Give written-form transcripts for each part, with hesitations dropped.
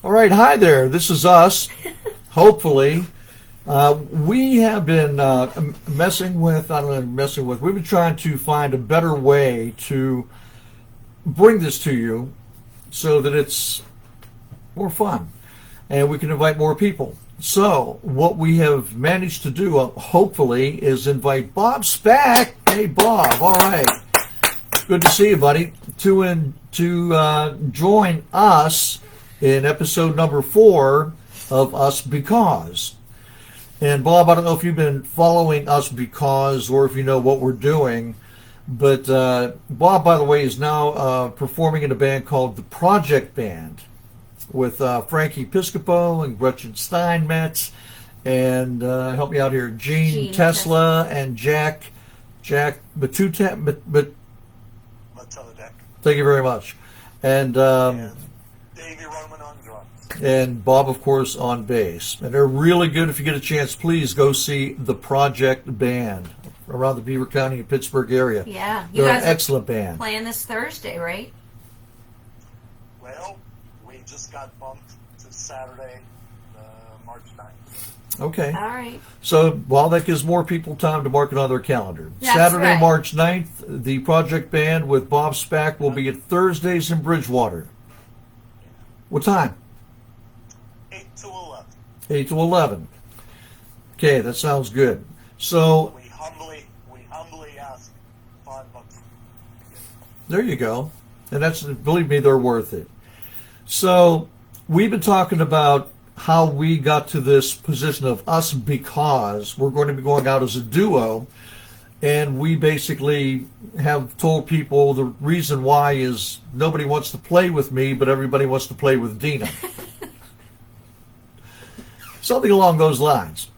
All right, hi there. This is us. Hopefully, we have been messing with. I don't know, messing with. We've been trying to find a better way to bring this to you, so that it's more fun, and we can invite more people. So, what we have managed to do, hopefully, is invite Bob Spack. Hey, Bob. All right. Good to see you, buddy. To join us in episode number 4 of Usbecause. And Bob, I don't know if you've been following Usbecause or if you know what we're doing, but Bob, by the way, is now performing in a band called the Project Band with Frankie Piscopo and Gretchen Steinmetz and help me out here, Gene Tesla and Jack Batutek. Thank you very much. And Davey Roman on drums. And Bob, of course, on bass. And they're really good. If you get a chance, please go see the Project Band around the Beaver County and Pittsburgh area. Yeah. They're an excellent band. Playing this Thursday, right? Well, we just got bumped to Saturday, March 9th. Okay. All right. So, well, that gives more people time to mark it on their calendar. That's Saturday, right. March 9th, the Project Band with Bob Spack will be at Thursdays in Bridgewater. What time? 8 to 11. 8 to 11. Okay, that sounds good. So, We humbly ask $5. there you go. And that's, believe me, they're worth it. So, we've been talking about how we got to this position of us because we're going to be going out as a duo, and we basically have told people the reason why is nobody wants to play with me, but everybody wants to play with Dina. Something along those lines.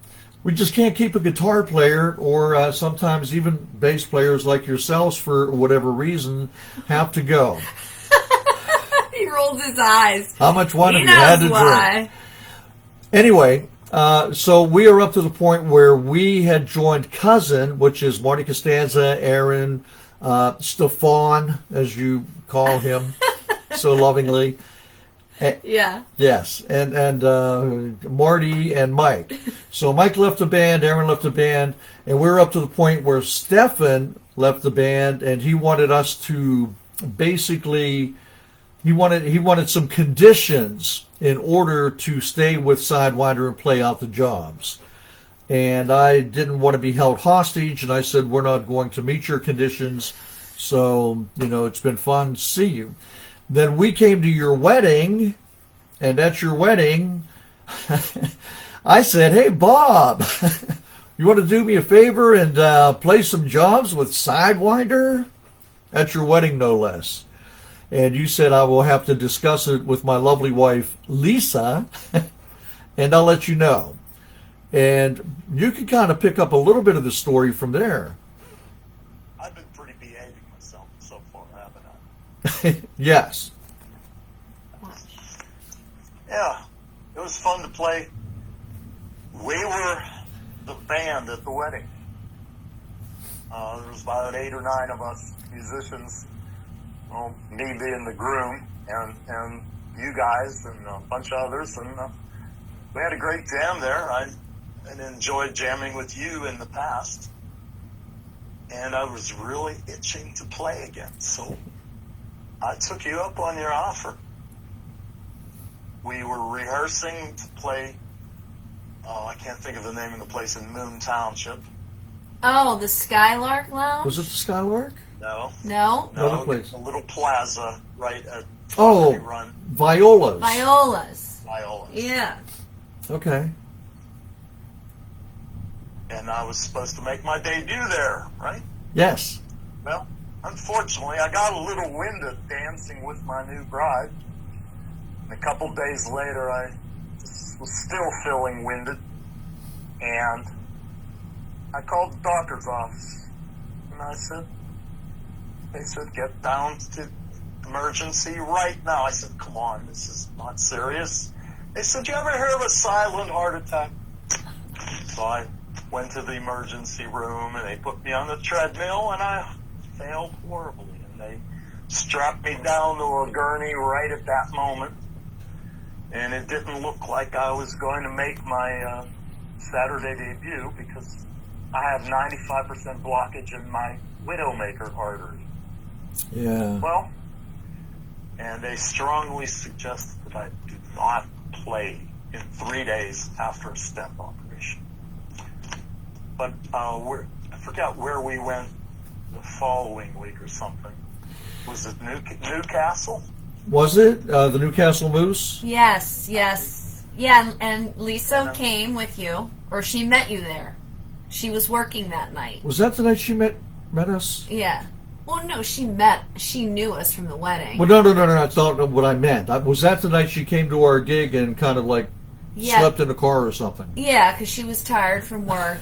We just can't keep a guitar player, or sometimes even bass players like yourselves, for whatever reason, have to go. He rolls his eyes. How much wine have He you had knows to why. drink? Anyway, so we are up to the point where we had joined Cousin, which is Marty Costanza, Aaron, Stefan, as you call him so lovingly. Yeah. Yes, and Marty and Mike. So Mike left the band, Aaron left the band, and we're up to the point where Stefan left the band, and he wanted us to basically, he wanted some conditions in order to stay with Sidewinder and play out the jobs. And I didn't want to be held hostage, and I said, we're not going to meet your conditions, so, it's been fun to see you. Then we came to your wedding, and at your wedding, I said, hey, Bob, you want to do me a favor and play some jobs with Sidewinder? At your wedding, no less. And you said, I will have to discuss it with my lovely wife, Lisa, and I'll let you know. And you can kind of pick up a little bit of the story from there. I've been pretty behaving myself so far, haven't I? Yes. Yeah, it was fun to play. We were the band at the wedding. There was about 8 or 9 of us musicians. Well, me being the groom, and you guys, and a bunch of others, and we had a great jam there. I enjoyed jamming with you in the past, and I was really itching to play again, so I took you up on your offer. We were rehearsing to play, I can't think of the name of the place, in Moon Township. Oh, the Skylark Lounge? Was it the Skylark? No. No? Another place. A little plaza right at Oh, Run. Viola's. Viola's. Viola. Yeah. Okay. And I was supposed to make my debut there, right? Yes. Well, unfortunately, I got a little winded dancing with my new bride. And a couple days later, I was still feeling winded. And I called the doctor's office. And they said, get down to emergency right now. I said, come on, this is not serious. They said, you ever hear of a silent heart attack? So I went to the emergency room, and they put me on the treadmill, and I failed horribly. And they strapped me down to a gurney right at that moment. and it didn't look like I was going to make my Saturday debut because I have 95% blockage in my widowmaker artery. Yeah. Well, and they strongly suggested that I do not play in 3 days after a stent operation. But I forgot where we went the following week or something. Was it Newcastle? Was it the Newcastle Moose? Yes, yes. Yeah, and Lisa came with you, or she met you there. She was working that night. Was that the night she met us? Yeah. Well, no, she knew us from the wedding. Well, no, that's not what I meant. Was that the night she came to our gig and kind of like slept in the car or something? Yeah, because she was tired from work.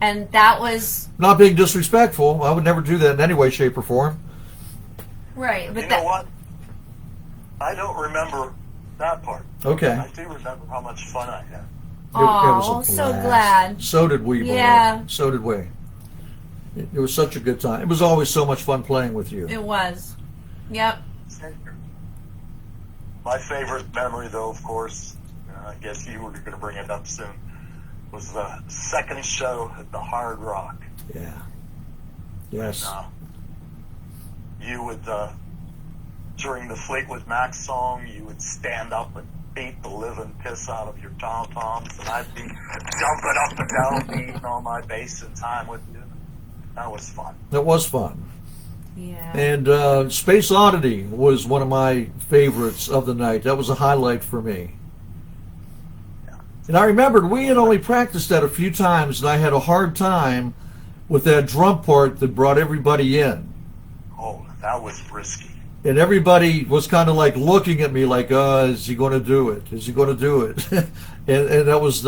And that was... Not being disrespectful. I would never do that in any way, shape, or form. Right, but you know what? I don't remember that part. Okay. I do remember how much fun I had. Oh, so glad. So did we. Yeah. Beloved. So did we. It was such a good time. It was always so much fun playing with you. It was. Yep. My favorite memory, though, of course, I guess you were going to bring it up soon, was the second show at the Hard Rock. Yeah. Yes. And, you would, during the Fleetwood Mac song, you would stand up and beat the living piss out of your tom-toms, and I'd be jumping up and down, beating on my bass in time with you. That was fun. That was fun. Yeah. And Space Oddity was one of my favorites of the night. That was a highlight for me. Yeah. And I remembered we had only practiced that a few times, and I had a hard time with that drum part that brought everybody in. Oh, that was risky. And everybody was kind of like looking at me like, is he going to do it? Is he going to do it? and that was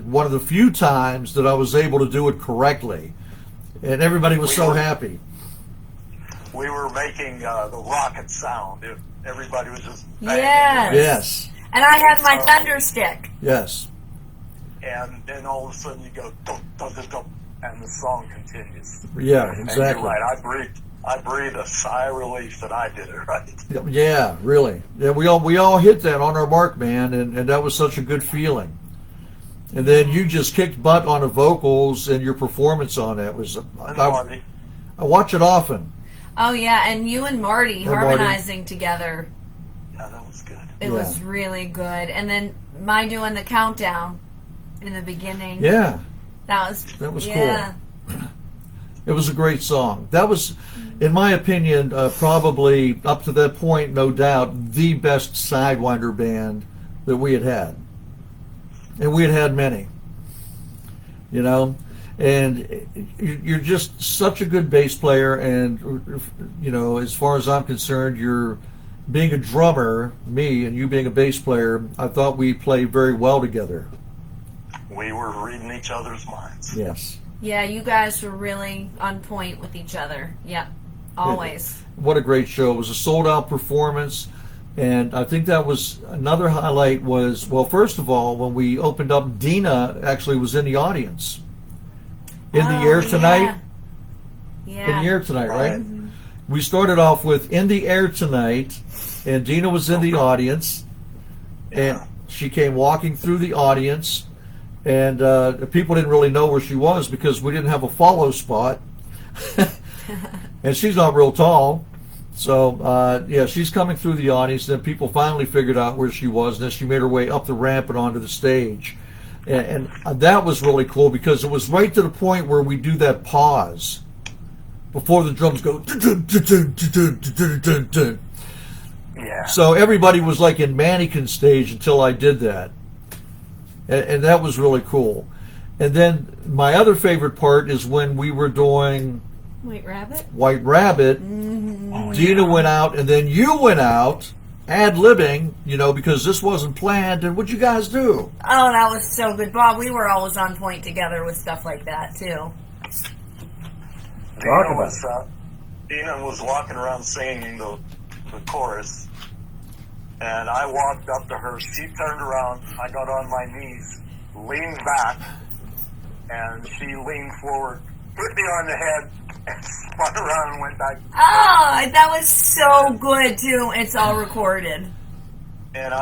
one of the few times that I was able to do it correctly. And everybody was so happy. We were making the rocket sound. Everybody was just banging. Yes. And I had my thunder stick. Yes. And then all of a sudden you go, dum, dum, dum, dum, and the song continues. Yeah, And exactly. you're right. I breathed a sigh of relief that I did it right. Yeah, really. Yeah, we all hit that on our mark, man, and that was such a good feeling. And then you just kicked butt on the vocals, and your performance on that was. I watch it often. Oh yeah, and you and Marty harmonizing together. Yeah, that was good. It was really good. And then my doing the countdown in the beginning. Yeah. That was cool. It was a great song. That was, in my opinion, probably up to that point, no doubt, the best Sidewinder band that we had had. And we had had many. You know? And you're just such a good bass player, and, you know, as far as I'm concerned, you're being a drummer, me, and you being a bass player, I thought we played very well together. We were reading each other's minds. Yes. Yeah, you guys were really on point with each other. Yep, always. What a great show. It was a sold-out performance, and I think that was another highlight was, well, first of all, when we opened up, Dina actually was in the audience. In the Air Tonight? Yeah. In the Air Tonight, right? We started off with In the Air Tonight, and Dina was in the audience, and she came walking through the audience, and people didn't really know where she was because we didn't have a follow spot. And she's not real tall. So, she's coming through the audience. Then people finally figured out where she was. And then she made her way up the ramp and onto the stage. And that was really cool because it was right to the point where we do that pause before the drums go. Yeah. So everybody was like in mannequin stage until I did that. And that was really cool. And then my other favorite part is when we were doing White Rabbit. White Rabbit. Mm-hmm. Dina went out, and then you went out, ad-libbing, you know, because this wasn't planned. And what'd you guys do? Oh, that was so good, Bob. We were always on point together with stuff like that too. Dina was walking around singing the chorus, and I walked up to her. She turned around. I got on my knees, leaned back, and she leaned forward, hit me on the head, and spun around and went back. Oh, that was so good too. It's all recorded. And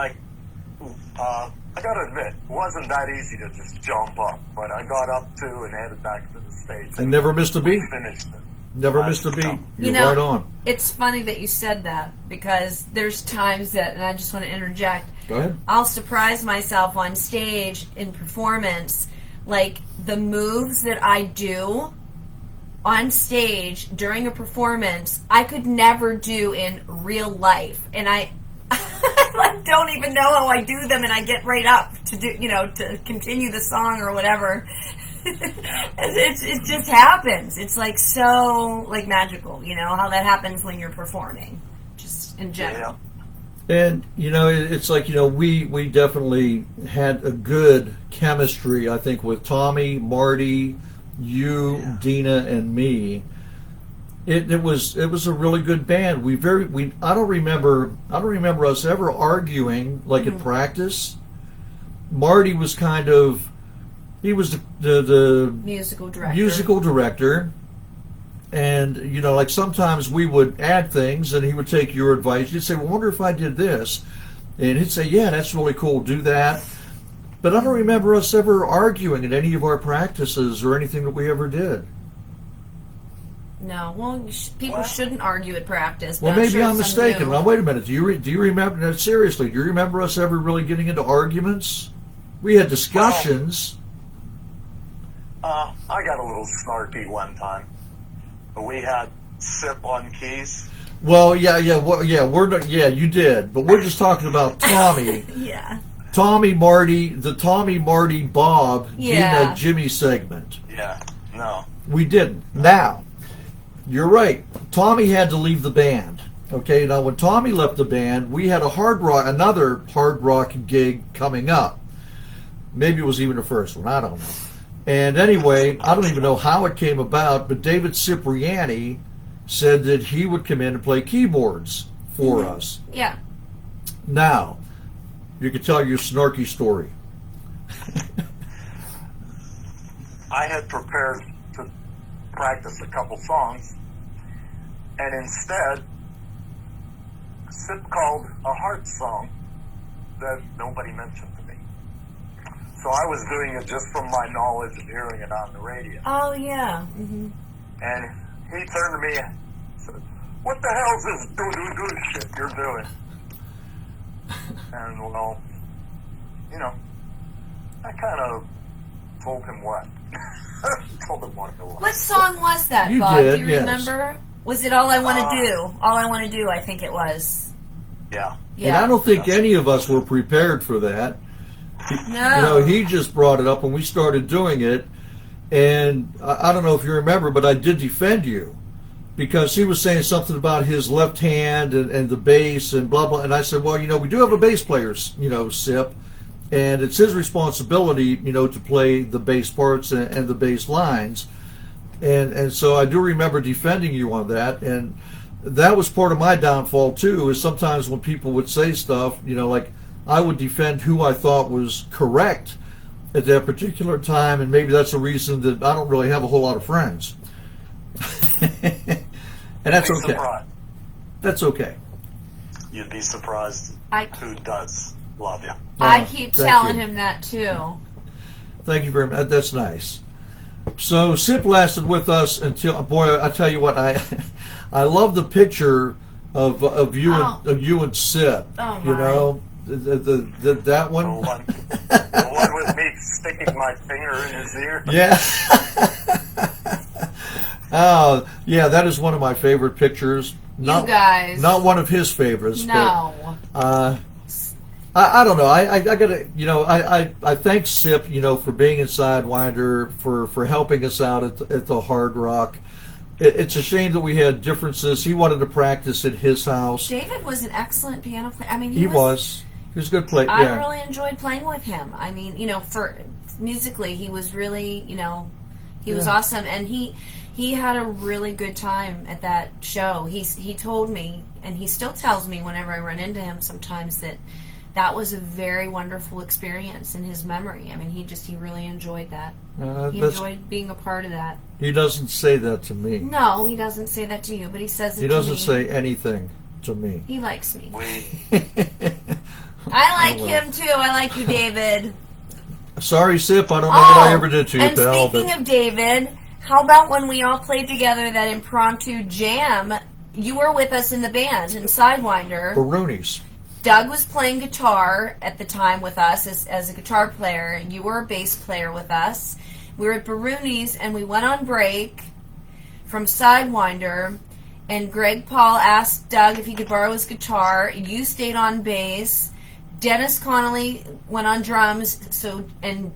I got to admit, it wasn't that easy to just jump up, but I got up to and headed back to the States. And never missed a beat. Finished it. Never missed a beat. You You're know, right on. It's funny that you said that, because there's times that, and I just want to interject, Go ahead. I'll surprise myself on stage in performance, like the moves that I do on stage during a performance, I could never do in real life. And I like, don't even know how I do them, and I get right up to do, to continue the song or whatever. It just happens. It's like so like magical, how that happens when you're performing, just in general. Yeah. And it's like we definitely had a good chemistry, I think, with Tommy, Marty, you, Dina, and me. It was a really good band. I don't remember us ever arguing like at practice. Marty was he was the musical director, and like sometimes we would add things, and he would take your advice. You'd say, "Well, I wonder if I did this," and he'd say, "Yeah, that's really cool. Do that." But I don't remember us ever arguing at any of our practices or anything that we ever did. No, well, people shouldn't argue at practice. Well, but maybe sure I'm mistaken. do. Now, wait a minute. Do you remember? No, seriously, do you remember us ever really getting into arguments? We had discussions. I got a little snarky one time. We had Sip on keys. Well, we're not. Yeah, you did, but we're just talking about Tommy. Yeah. Tommy, Marty, Bob, Dina, Jimmy segment. Yeah. No. We didn't. Now, you're right. Tommy had to leave the band. Okay. Now, when Tommy left the band, we had another hard rock gig coming up. Maybe it was even the first one. I don't know. And anyway, I don't even know how it came about, but David Cipriani said that he would come in and play keyboards for us. Yeah. Now, you can tell your snarky story. I had prepared to practice a couple songs, and instead, Sip called a heart song that nobody mentioned to me. So I was doing it just from my knowledge of hearing it on the radio. Oh, yeah. Mm-hmm. And he turned to me and said, "What the hell's this do-do-do shit you're doing?" And, well, I kind of told him what. Told him what it was. What song was that, You Bob? did, Do you yes. remember? Was it All I Want to Do? All I Want to Do, I think it was. Yeah. And I don't think any of us were prepared for that. No. He just brought it up when we started doing it, and I don't know if you remember, but I did defend you because he was saying something about his left hand and the bass and blah blah, and I said, well, we do have a bass player, Sip, and it's his responsibility, to play the bass parts and the bass lines, and so I do remember defending you on that, and that was part of my downfall too. Is sometimes when people would say stuff, like, I would defend who I thought was correct at that particular time, and maybe that's a reason that I don't really have a whole lot of friends. And that's okay. Surprised. That's okay. You'd be surprised who does love you. I keep thank telling you. him that, too. Thank you very much. That's nice. So Sip lasted with us until, boy, I tell you what, I love the picture of you and Sip. Oh, my. That one. The one with me sticking my finger in his ear. Yeah. Oh, yeah, that is one of my favorite pictures. Not, you guys. Not one of his favorites. No. But, I don't know. I gotta, I thank Sip, for being in Sidewinder, for helping us out at the Hard Rock. It's a shame that we had differences. He wanted to practice at his house. David was an excellent piano player. I mean, He was a good player. I Yeah. really enjoyed playing with him. I mean, for musically, he was really, he was awesome, and he had a really good time at that show. He told me, and he still tells me whenever I run into him sometimes, that was a very wonderful experience in his memory. I mean, he really enjoyed that. He enjoyed being a part of that. He doesn't say that to me. No, he doesn't say that to you, but he says it to me. He doesn't say anything to me. He likes me. I like Oh, well. him too. I like you, David. Sorry, Sip. I don't know what I ever did to you, and pal. speaking of David, how about when we all played together that impromptu jam? You were with us in the band in Sidewinder. Baroonies. Doug was playing guitar at the time with us as a guitar player. You were a bass player with us. We were at Baroonies, and we went on break from Sidewinder, and Greg Paul asked Doug if he could borrow his guitar. You stayed on bass. Dennis Connolly went on drums, and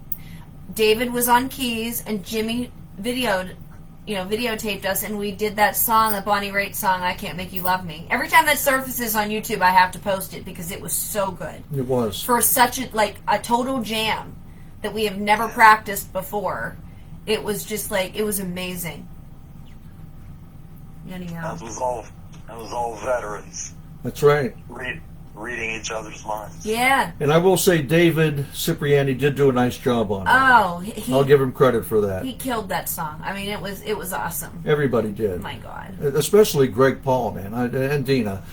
David was on keys, and Jimmy videotaped us, and we did that song, the Bonnie Raitt song, I Can't Make You Love Me. Every time that surfaces on YouTube, I have to post it because it was so good. It was. For such a total jam that we have never practiced before. It was just it was amazing. Anyhow. That was all veterans That's right. reading each other's minds. Yeah. And I will say David Cipriani did do a nice job on it. Oh, I'll give him credit for that. He killed that song. I mean, it was awesome. Everybody did. Oh my God. Especially Greg Paul, man, and Dina.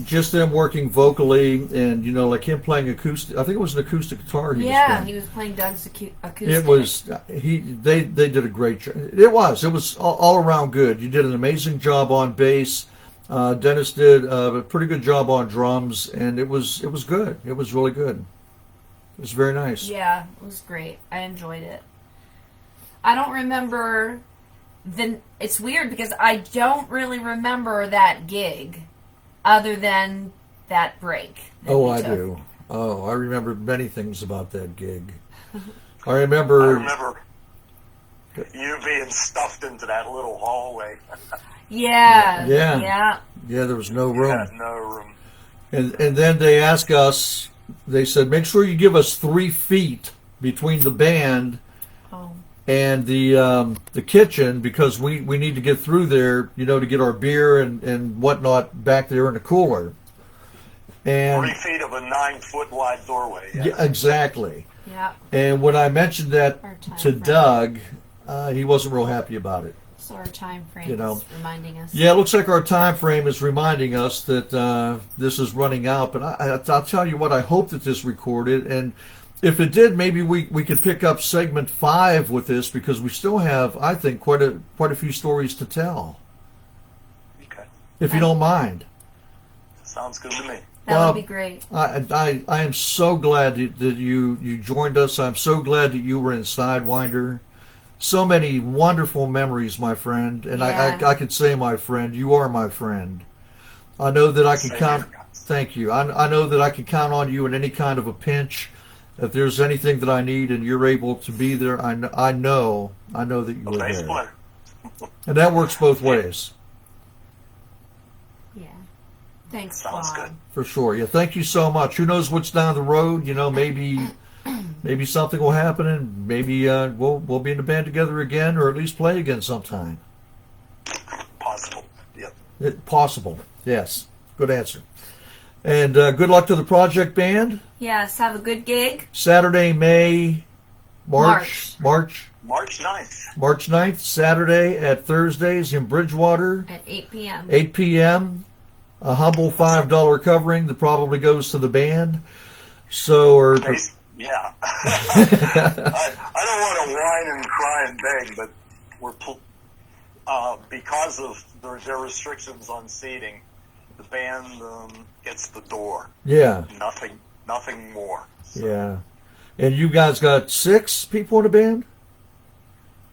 Just them working vocally, and like him playing acoustic. I think it was an acoustic guitar. He was playing Doug's acoustic. It was They did a great job. It was all around good. You did an amazing job on bass. Dennis did a pretty good job on drums, and it was good. It was really good. It was very nice. Yeah, it was great. I enjoyed it. I don't remember. It's weird because I don't really remember that gig, other than that break. Oh, I do. Oh, I remember many things about that gig. I remember you being stuffed into that little hallway. Yeah. Yeah, there was no room. You had no room. And then they asked us, they said, make sure you give us 3 feet between the band and the kitchen, because we need to get through there, to get our beer and whatnot back there in the cooler. And 3 feet of a 9-foot wide doorway. Yes. Yeah, exactly. Yeah. And when I mentioned that to Doug, he wasn't real happy about it. So our time frame is reminding us. Yeah, it looks like our time frame is reminding us that this is running out. But I'll tell you what, I hope that this recorded, and if it did, maybe we could pick up segment 5 with this, because we still have, I think, quite a few stories to tell. Okay. If you don't mind. Sounds good to me. That would be great. I am so glad that you joined us. I'm so glad that you were in Sidewinder. So many wonderful memories, my friend. And I could say, my friend, you are my friend. I know that I can count. Thank you. I know that I can count on you in any kind of a pinch. If there's anything that I need and you're able to be there, I know that you are there. And that works both ways. Yeah. Thanks, Sounds Bob. good. For sure. Yeah, thank you so much. Who knows what's down the road? Maybe something will happen, and maybe we'll be in the band together again, or at least play again sometime. Possible. Yep. Possible. Yes. Good answer. And good luck to the project band. Yes, have a good gig. Saturday, March 9th, Saturday at Thursdays in Bridgewater. At 8 p.m. 8 p.m. A humble $5 covering that probably goes to the band. So, yeah. I don't want to whine and cry and beg, but because of their restrictions on seating, the band gets the door. Yeah. Nothing more. So. Yeah. And you guys got 6 people in the band?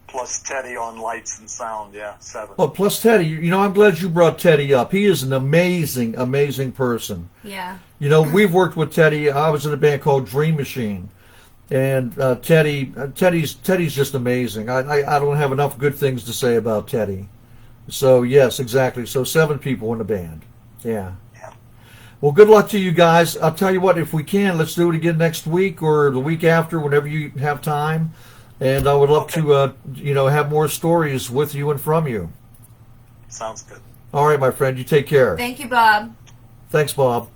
Plus Teddy on lights and sound, 7. Oh, plus Teddy. I'm glad you brought Teddy up. He is an amazing, amazing person. Yeah. We've worked with Teddy. I was in a band called Dream Machine. And Teddy's just amazing. I don't have enough good things to say about Teddy. So, yes, exactly. So 7 people in the band. Yeah. Well, good luck to you guys. I'll tell you what, if we can, let's do it again next week or the week after, whenever you have time. And I would love to, have more stories with you and from you. Sounds good. All right, my friend. You take care. Thank you, Bob. Thanks, Bob.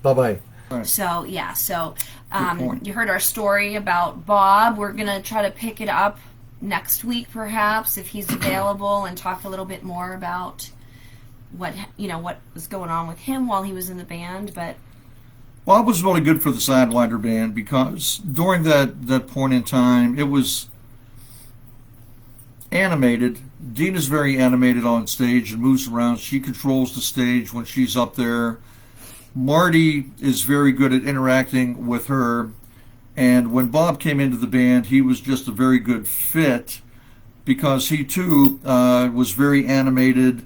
Bye-bye. So, you heard our story about Bob. We're going to try to pick it up next week, perhaps, if he's available, and talk a little bit more about what was going on with him while he was in the band. But Bob was really good for the Sidewinder band because during that point in time, it was animated. Dina's very animated on stage and moves around. She controls the stage when she's up there. Marty is very good at interacting with her. And when Bob came into the band, he was just a very good fit because he too was very animated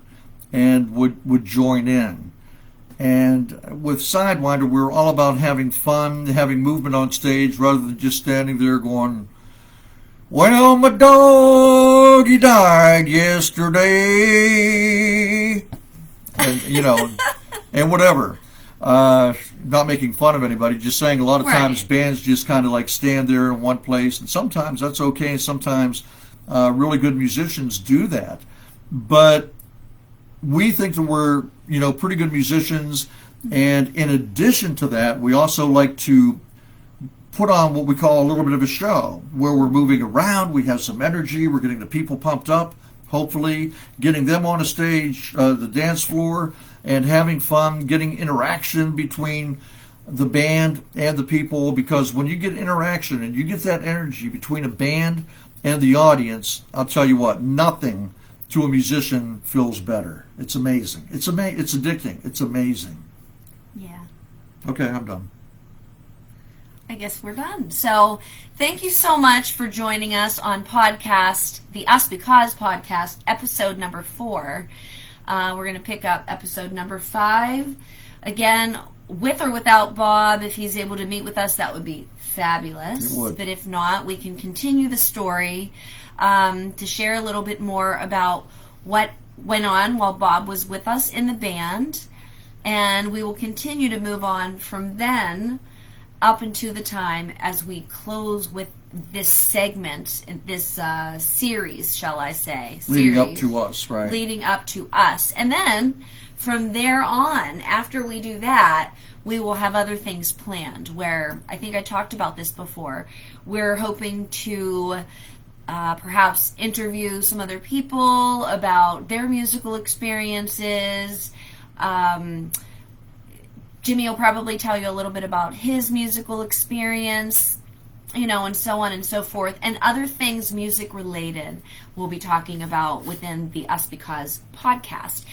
and would join in. And with Sidewinder, we were all about having fun, having movement on stage rather than just standing there going, well, my dog, he died yesterday. And, you know, and whatever. Not making fun of anybody, just saying a lot of times bands just kind of like stand there in one place. And sometimes that's okay. And sometimes really good musicians do that. But we think that we're, you know, pretty good musicians. And in addition to that, we also like to put on what we call a little bit of a show where we're moving around, we have some energy, we're getting the people pumped up, hopefully getting them on a stage, the dance floor, and having fun, getting interaction between the band and the people, because when you get interaction and you get that energy between a band and the audience, I'll tell you what, nothing to a musician feels better. It's amazing. It's addicting. It's amazing. Yeah. Okay, I'm done. I guess we're done. So thank you so much for joining us on podcast, the Usbecause podcast, episode number 4. We're going to pick up episode number 5. Again, with or without Bob, if he's able to meet with us, that would be fabulous. It would. But if not, we can continue the story to share a little bit more about what went on while Bob was with us in the band. And we will continue to move on from then up into the time as we close with this segment, this series, shall I say. Leading up to us, right? Leading up to us. And then from there on, after we do that, we will have other things planned where, I think I talked about this before, we're hoping to perhaps interview some other people about their musical experiences. Jimmy will probably tell you a little bit about his musical experience, you know, and so on and so forth. And other things music related we'll be talking about within the Usbecause podcast.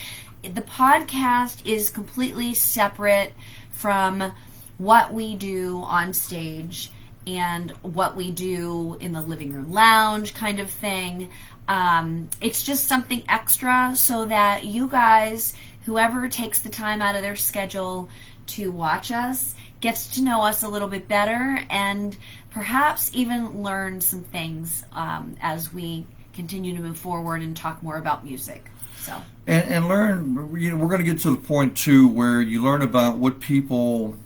The podcast is completely separate from what we do on stage and what we do in the living room lounge kind of thing. It's just something extra so that you guys, whoever takes the time out of their schedule to watch us, gets to know us a little bit better and perhaps even learn some things as we continue to move forward and talk more about music. So and learn, you know, we're going to get to the point too where you learn about what people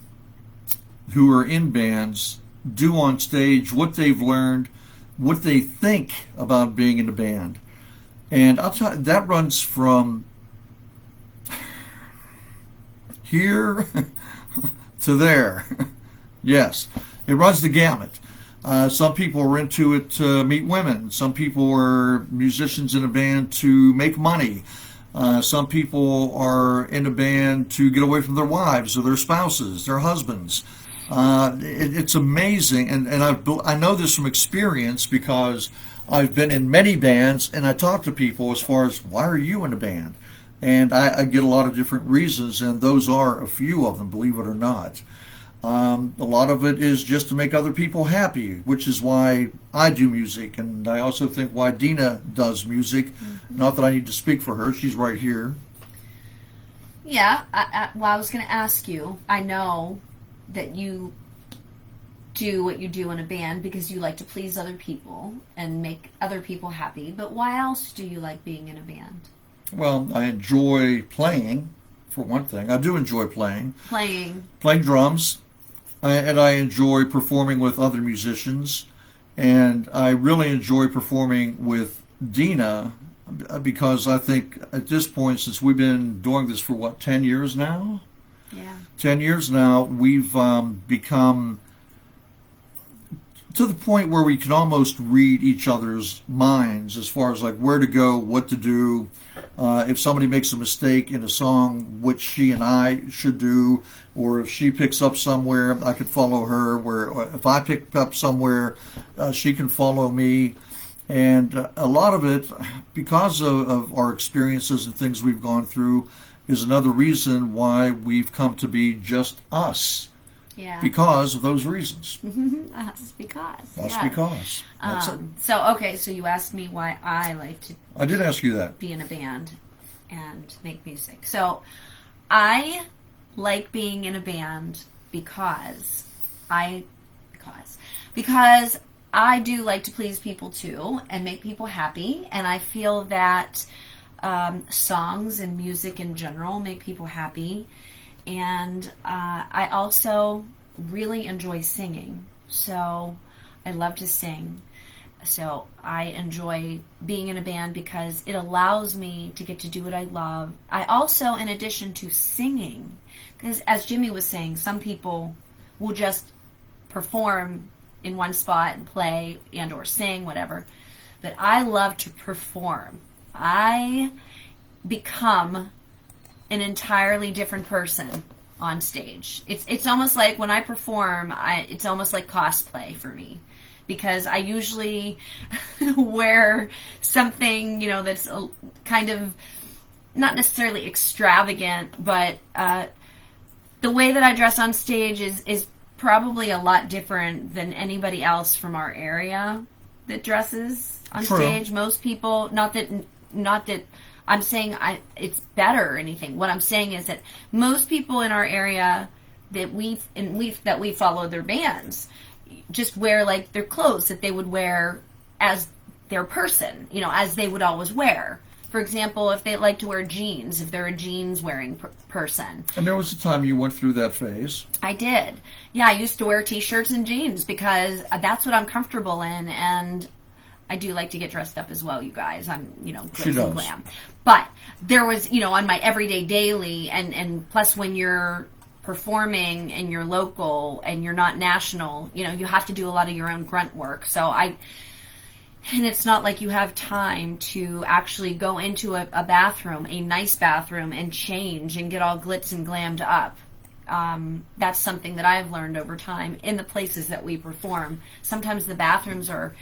who are in bands do on stage, what they've learned, what they think about being in a band. And I'll tell you, that runs from here to there. Yes, it runs the gamut. Some people are into it to meet women. Some people are musicians in a band to make money. Some people are in a band to get away from their wives or their spouses, their husbands. It's amazing, and I know this from experience because I've been in many bands, and I talk to people as far as, why are you in a band? And I get a lot of different reasons, and those are a few of them, believe it or not. A lot of it is just to make other people happy, which is why I do music, and I also think why Dina does music. Mm-hmm. Not that I need to speak for her, she's right here. Yeah, I was going to ask you, I know that you do what you do in a band because you like to please other people and make other people happy, but why else do you like being in a band? Well, I enjoy playing, for one thing. I do enjoy playing. Playing drums. And I enjoy performing with other musicians. And I really enjoy performing with Dina because I think at this point, since we've been doing this for, 10 years now? Yeah. 10 years now, we've become to the point where we can almost read each other's minds as far as like where to go, what to do. If somebody makes a mistake in a song, what she and I should do, or if she picks up somewhere, I could follow her. Where if I pick up somewhere, she can follow me. And a lot of it, because of our experiences and things we've gone through, is another reason why we've come to be just us. Yeah. Because of those reasons. Us because. Us Yeah. because. That's it. So you asked me why I like to I did ask you that. be in a band and make music. So I like being in a band because I do like to please people too and make people happy, and I feel that songs and music in general make people happy, and I also really enjoy singing, so I love to sing. So I enjoy being in a band because it allows me to get to do what I love. I also, in addition to singing, because as Jimmy was saying, some people will just perform in one spot and play and or sing, whatever. But I love to perform. I become an entirely different person on stage. It's almost like when I perform, it's almost like cosplay for me. Because I usually wear something, that's kind of not necessarily extravagant, but the way that I dress on stage is probably a lot different than anybody else from our area that dresses on True. stage. Most people, not that I'm saying it's better or anything. What I'm saying is that most people in our area that we follow their bands just wear like their clothes that they would wear as their person, as they would always wear. For example, if they like to wear jeans, if they're a jeans wearing person. And there was a time you went through that phase. I did. Yeah, I used to wear t-shirts and jeans because that's what I'm comfortable in, and I do like to get dressed up as well, you guys. I'm, glitz and glam. But there was, on my everyday daily, and plus when you're performing and you're local and you're not national, you have to do a lot of your own grunt work. And it's not like you have time to actually go into a bathroom, a nice bathroom, and change and get all glitz and glammed up. That's something that I've learned over time in the places that we perform. Sometimes the bathrooms are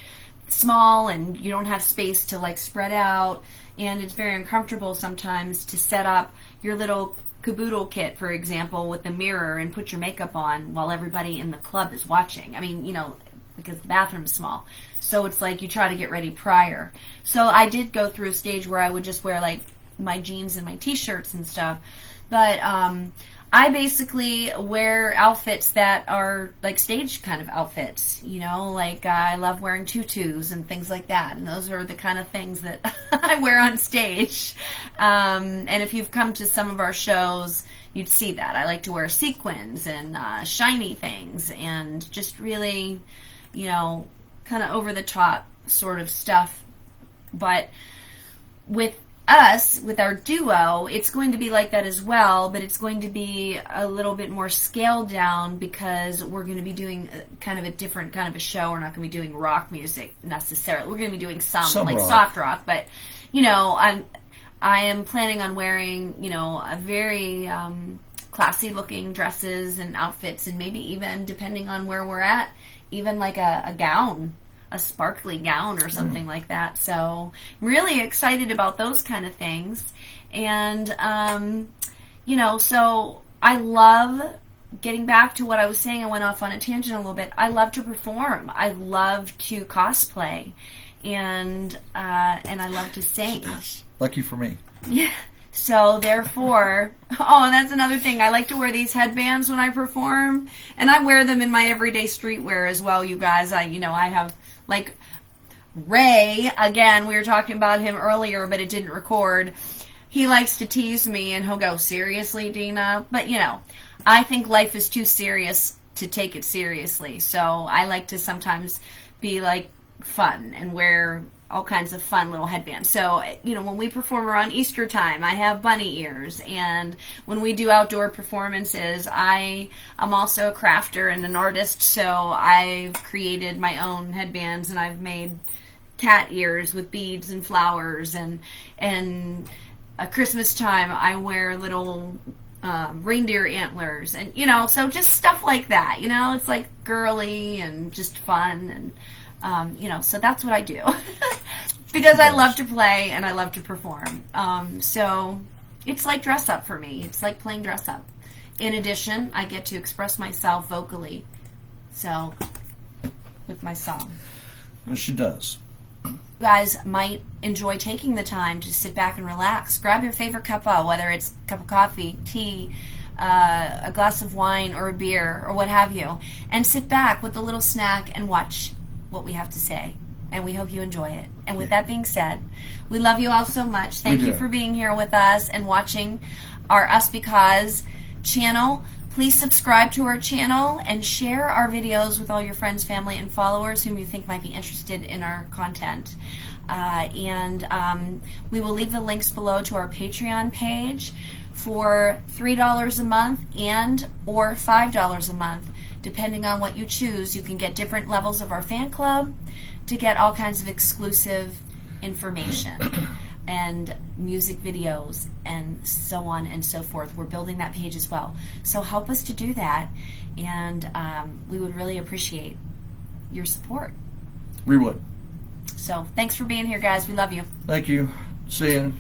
small and you don't have space to like spread out, and it's very uncomfortable sometimes to set up your little caboodle kit, for example, with the mirror and put your makeup on while everybody in the club is watching. I mean, because the bathroom's small. So it's like you try to get ready prior. So I did go through a stage where I would just wear like my jeans and my t-shirts and stuff. But I basically wear outfits that are like stage kind of outfits, like I love wearing tutus and things like that. And those are the kind of things that I wear on stage. And if you've come to some of our shows, you'd see that. I like to wear sequins and shiny things and just really, kind of over the top sort of stuff. But with us, with our duo, it's going to be like that as well, but it's going to be a little bit more scaled down because we're going to be doing kind of a different kind of a show. We're not going to be doing rock music necessarily. We're going to be doing some like rock. Soft rock, but I am planning on wearing, a very classy looking dresses and outfits, and maybe even, depending on where we're at, even like a gown, a sparkly gown or something like that. So I'm really excited about those kind of things. And, so I love, getting back to what I was saying, I went off on a tangent a little bit. I love to perform. I love to cosplay. And I love to sing. Lucky for me. Yeah. So therefore, that's another thing. I like to wear these headbands when I perform, and I wear them in my everyday streetwear as well, you guys. I have, like, Ray, again, we were talking about him earlier, but it didn't record. He likes to tease me, and he'll go, "Seriously, Dina?" But, I think life is too serious to take it seriously. So I like to sometimes be, like, fun and wear all kinds of fun little headbands. So, when we perform around Easter time, I have bunny ears. And when we do outdoor performances, I'm also a crafter and an artist. So I've created my own headbands, and I've made cat ears with beads and flowers. And at Christmas time, I wear little reindeer antlers. And, so just stuff like that. It's like girly and just fun. And so that's what I do. Because I love to play and I love to perform. So it's like dress up for me. It's like playing dress up. In addition, I get to express myself vocally. So, with my song. Well, she does. You guys might enjoy taking the time to sit back and relax. Grab your favorite cuppa, whether it's a cup of coffee, tea, a glass of wine, or a beer, or what have you, and sit back with a little snack and watch what we have to say. And we hope you enjoy it. And with that being said, we love you all so much. Thank you for being here with us and watching our Usbecause channel. Please subscribe to our channel and share our videos with all your friends, family, and followers whom you think might be interested in our content. We will leave the links below to our Patreon page for $3 a month and or $5 a month. Depending on what you choose, you can get different levels of our fan club to get all kinds of exclusive information and music videos and so on and so forth. We're building that page as well. So help us to do that, and we would really appreciate your support. We would. So thanks for being here, guys. We love you. Thank you. See you.